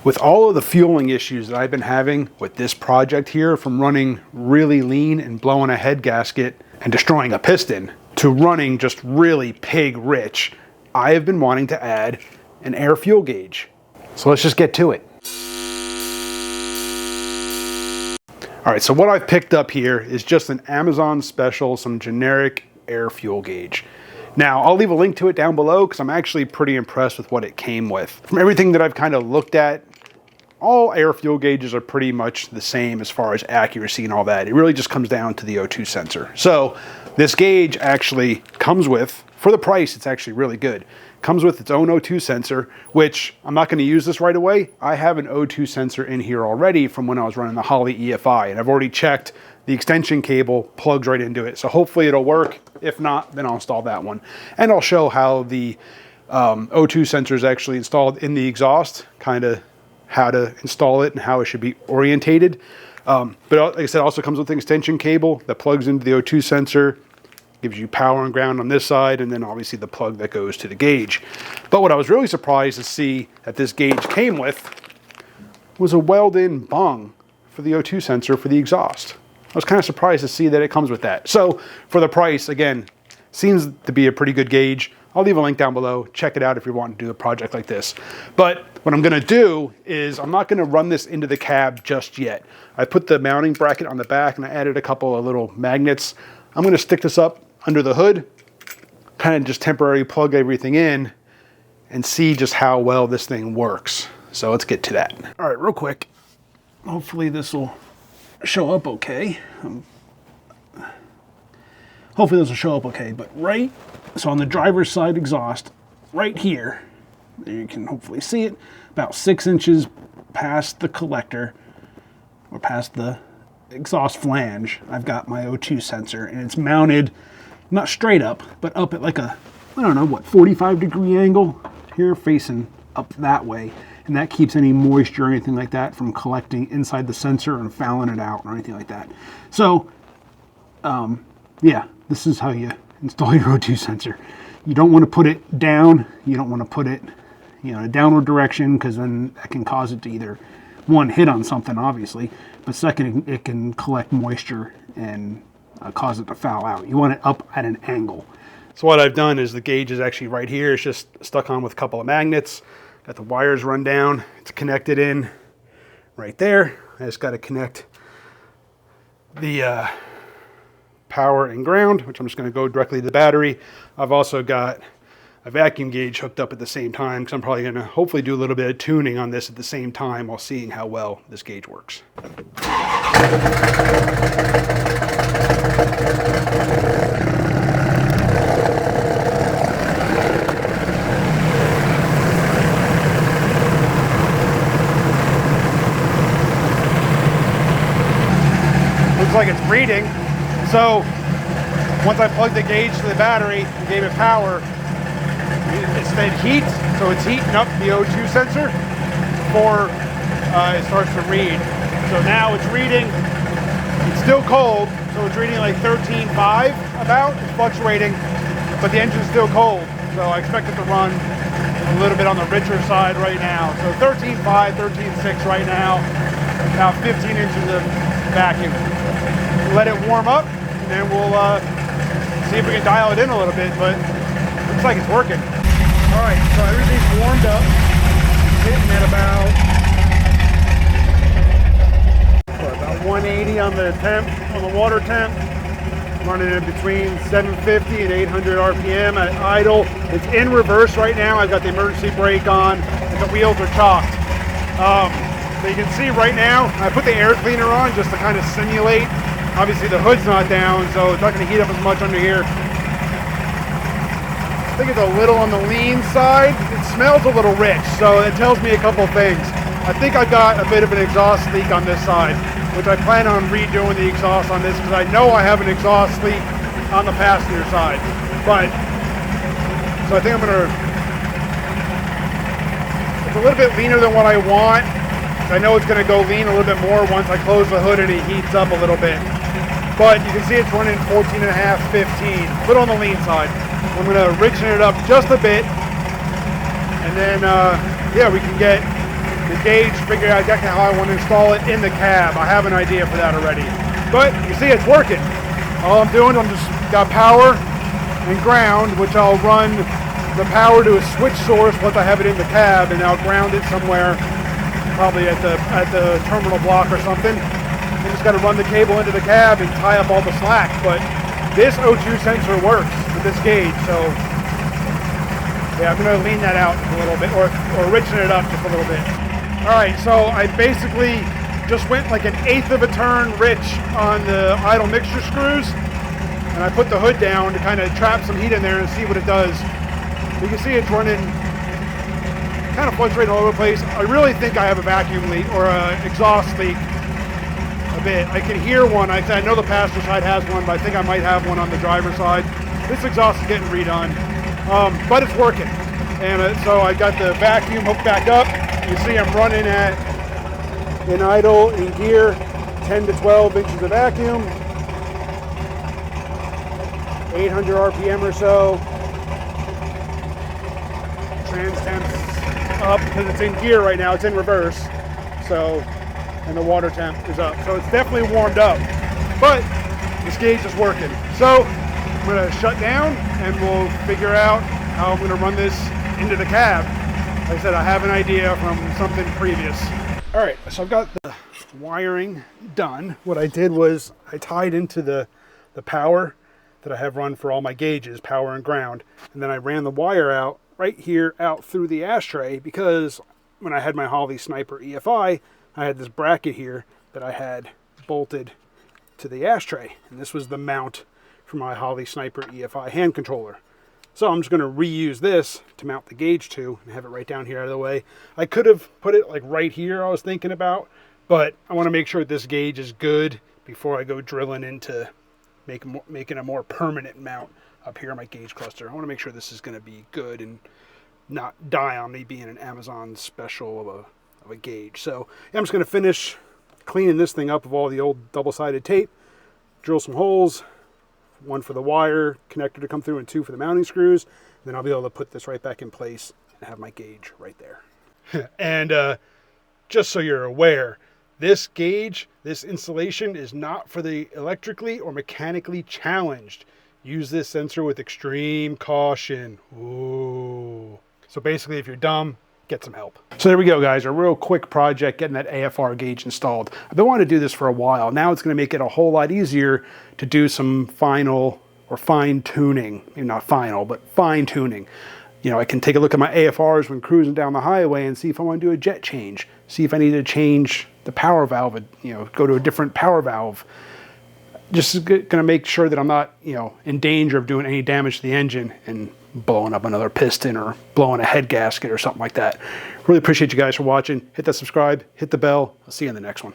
With all of the fueling issues that I've been having with this project here, from running really lean and blowing a head gasket and destroying a piston to running just really pig rich, I have been wanting to add an air fuel gauge. So let's just get to it. All right, so what I've picked up here is just an Amazon special, some generic air fuel gauge. Now, I'll leave a link to it down below because I'm actually pretty impressed with what it came with. From everything that I've kind of looked at, all air fuel gauges are pretty much the same as far as accuracy and all that. It really just comes down to the O2 sensor. So this gauge actually comes with, for the price, it's actually really good. Comes with its own O2 sensor, which I'm not going to use this right away. I have an O2 sensor in here already from when I was running the Holley EFI, and I've already checked the extension cable plugs right into it. So hopefully it'll work. If not, then I'll install that one. And I'll show how the O2 sensor is actually installed in the exhaust, kind of how to install it and how it should be orientated. But like I said, it also comes with an extension cable that plugs into the O2 sensor, gives you power and ground on this side, and then obviously the plug that goes to the gauge. But what I was really surprised to see that this gauge came with was a weld-in bung for the O2 sensor for the exhaust. I was kind of surprised to see that it comes with that. So for the price, again, seems to be a pretty good gauge. I'll leave a link down below. Check it out if you want to do a project like this. But what I'm going to do is I'm not going to run this into the cab just yet. I put the mounting bracket on the back and I added a couple of little magnets. I'm going to stick this up under the hood, kind of just temporarily plug everything in and see just how well this thing works. So let's get to that. All right, real quick. Hopefully this will show up okay. Hopefully this will show up okay, but so on the driver's side exhaust, right here, you can hopefully see it, about 6 inches past the collector, or past the exhaust flange, I've got my O2 sensor, and it's mounted, not straight up, but up at like a, I don't know, what, 45-degree angle here, facing up that way. And that keeps any moisture or anything like that from collecting inside the sensor and fouling it out or anything like that. So, yeah, this is how you install your O2 sensor. You don't want to put it down. You don't want to put it, in a downward direction, because then that can cause it to either, one, hit on something, obviously, but second, it can collect moisture and cause it to foul out. You want it up at an angle. So what I've done is the gauge is actually right here. It's just stuck on with a couple of magnets. Got the wires run down. It's connected in right there. I just got to connect the power and ground, which I'm just going to go directly to the battery. I've also got a vacuum gauge hooked up at the same time, because I'm probably going to hopefully do a little bit of tuning on this at the same time while seeing how well this gauge works. Like it's reading. So once I plugged the gauge to the battery and gave it power, it stayed heat, so it's heating up the O2 sensor before it starts to read. So now it's reading, it's still cold, so it's reading like 13.5 about, it's fluctuating, but the engine's still cold. So I expect it to run a little bit on the richer side right now. So 13.5, 13.6 right now, about 15 inches of vacuum. Let it warm up, and then we'll see if we can dial it in a little bit, but looks like it's working. All right, so everything's warmed up, sitting at about 180 on the temp, on the water temp, running in between 750 and 800 RPM at idle. It's in reverse right now. I've got the emergency brake on, and the wheels are chocked. So you can see right now, I put the air cleaner on just to kind of simulate. Obviously the hood's not down, so it's not going to heat up as much under here. I think it's a little on the lean side. It smells a little rich, so it tells me a couple things. I think I've got a bit of an exhaust leak on this side, which I plan on redoing the exhaust on this, because I know I have an exhaust leak on the passenger side. But, so I think I'm going to, it's a little bit leaner than what I want. I know it's going to go lean a little bit more once I close the hood and it heats up a little bit. But you can see it's running 14.5, 15, a little on the lean side. I'm going to richen it up just a bit, and then yeah, we can get the gauge, figure out exactly how I want to install it in the cab. I have an idea for that already. But you see it's working. All I'm doing, I'm just got power and ground, which I'll run the power to a switch source once I have it in the cab, and I'll ground it somewhere, probably at the terminal block or something. I just got to run the cable into the cab and tie up all the slack. But this O2 sensor works with this gauge, so yeah, I'm going to lean that out a little bit, or richen it up just a little bit. All right, so I basically just went like 1/8 of a turn rich on the idle mixture screws, and I put the hood down to kind of trap some heat in there and see what it does. You can see it's running, kind of fluctuating all over the place. I really think I have a vacuum leak or an exhaust leak a bit. I can hear one. I know the passenger side has one, but I think I might have one on the driver's side. This exhaust is getting redone, but it's working. And so I got the vacuum hooked back up. You see I'm running at, in idle, in gear, 10 to 12 inches of vacuum, 800 RPM or so. Trans temp's up because it's in gear right now. It's in reverse. So, and the water temp is up. So it's definitely warmed up, but this gauge is working. So I'm going to shut down and we'll figure out how I'm going to run this into the cab. Like I said, I have an idea from something previous. All right, so I've got the wiring done. What I did was I tied into the power that I have run for all my gauges, power and ground, and then I ran the wire out right here out through the ashtray, because when I had my Holley Sniper EFI, I had this bracket here that I had bolted to the ashtray, and this was the mount for my Holley Sniper EFI hand controller. So I'm just going to reuse this to mount the gauge to and have it right down here out of the way. I could have put it like right here, I was thinking about, but I want to make sure this gauge is good before I go drilling into making a more permanent mount up here on my gauge cluster. I want to make sure this is going to be good and not die on me being an Amazon special of a gauge. So yeah, I'm just going to finish cleaning this thing up of all the old double-sided tape, drill some holes, one for the wire connector to come through and 2 for the mounting screws. And then I'll be able to put this right back in place and have my gauge right there. And just so you're aware, this gauge, this installation is not for the electrically or mechanically challenged. Use this sensor with extreme caution. Ooh. So basically, if you're dumb, get some help. So there we go, guys. A real quick project getting that AFR gauge installed. I've been wanting to do this for a while. Now it's going to make it a whole lot easier to do some final or fine tuning. Maybe not final, but fine tuning. You know, I can take a look at my AFRs when cruising down the highway and see if I want to do a jet change. See if I need to change the power valve, you know, go to a different power valve. Just going to make sure that I'm not, you know, in danger of doing any damage to the engine and blowing up another piston or blowing a head gasket or something like that. Really appreciate you guys for watching. Hit that subscribe, hit the bell. I'll see you in the next one.